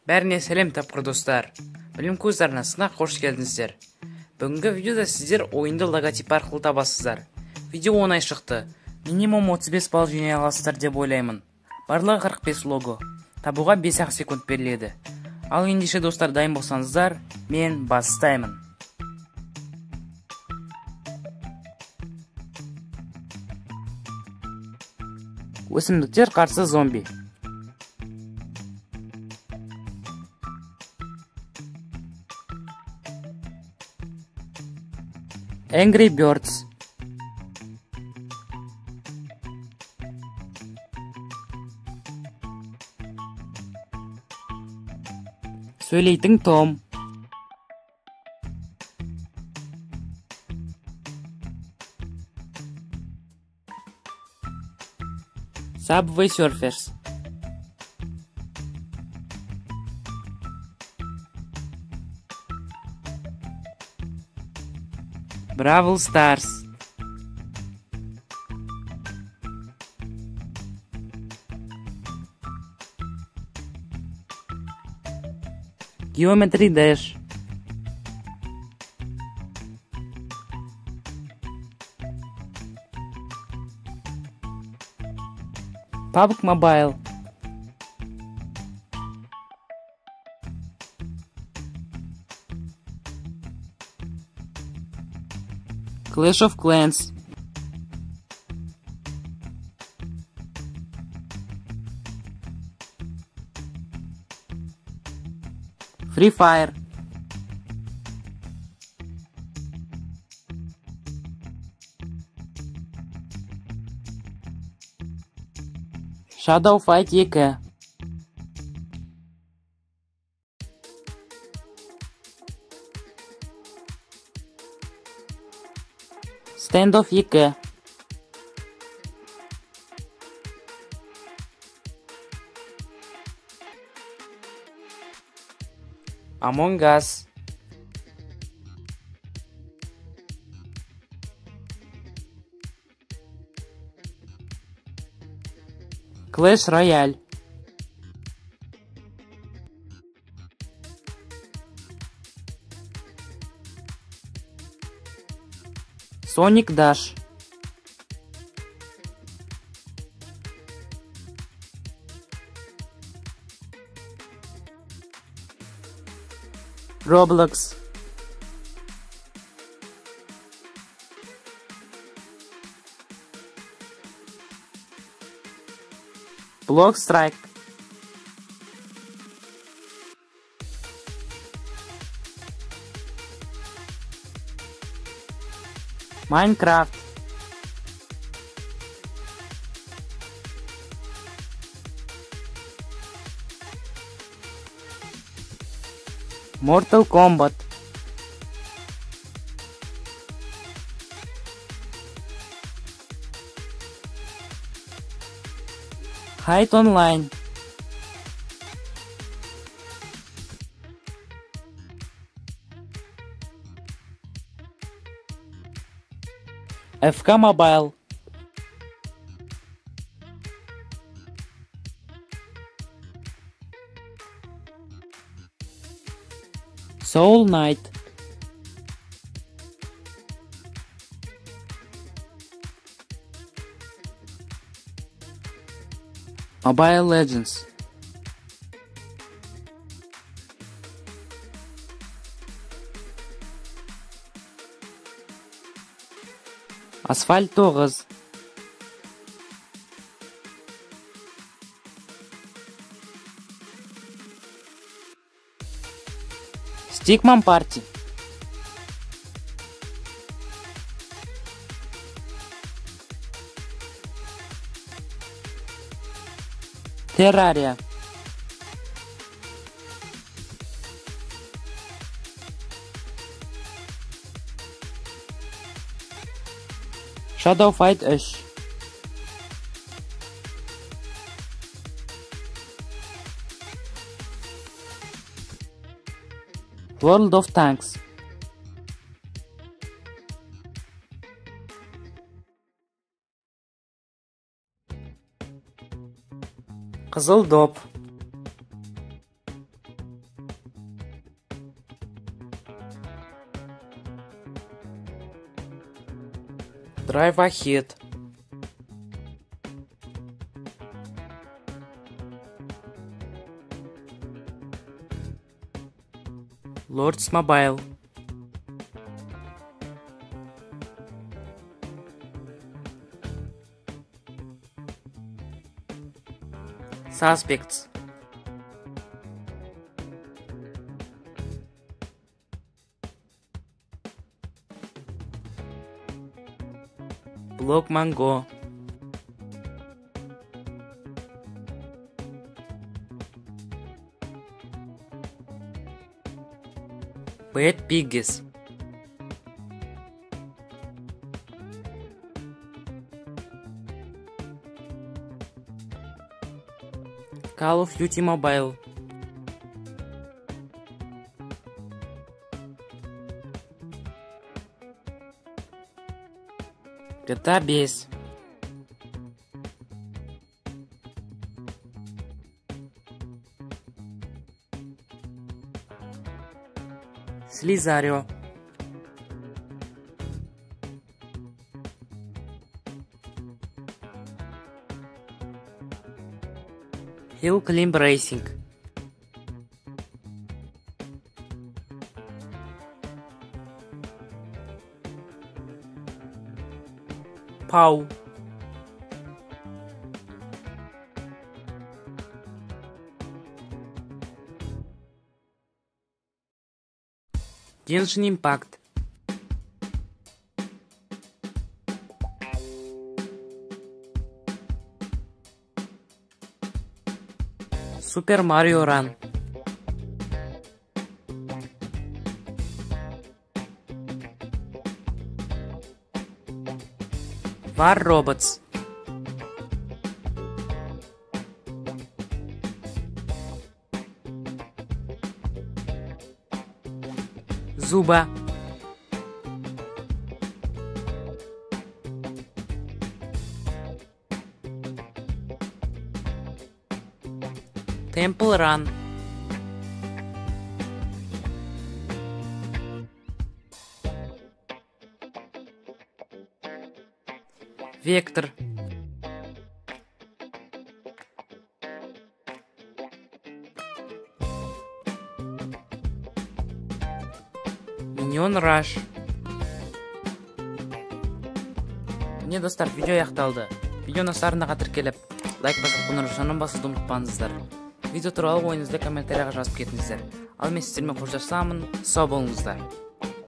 Бәріне сәлем тапқыр достар. Білім көздарына сынақ қош келдіңіздер. Бүгінгі видеода сіздер ойынды логотип арқылы табасыздар. Видео оңай шықты. Минимум 35 балл жинай аласыздар деп ойлаймын. Барлығы 45 лого. Табуға 5-ақ секунд беріледі. Ал ендеше достар, дайын болсаңыздар, мен бастаймын. Өсімдіктер қарсы зомби. Angry Birds. Сөйлейтін Том. Subway Surfers. Brawl Stars. Geometry Dash. PUBG Mobile. Clash of Clans. Free Fire. Shadow Fight 2. Standoff 2. Among Us. Clash Royale. Sonic Dash. Roblox. Block Strike. Minecraft. Mortal Kombat. Hide Online. FK Mobile. Soul Knight. Mobile Legends. Asphalt 9. Stickman Party. Terraria. Shadow Fight 3. World of Tanks. Қызыл доп. Drive Ahead. Lords Mobile. Suspects. Block Mango. Bad Piggies. Call of Duty Mobile. GTA 5. Слизарио. Hill Climb Racing. Pau. Genshin Impact. Super Mario Run. War Robots. Zuba. Temple Run. Vector. Minion Rush. Міне достар, видео аяқталды. Видеоны сарынаға тіркеліп, лайк басып, қоңыраушаны басуды ұмытпаңыздар. Видео туралы ойыңызды комментарияға жазып кетіңіздер. Ал мен сіздермен қоштасамын. Сау болыңыздар.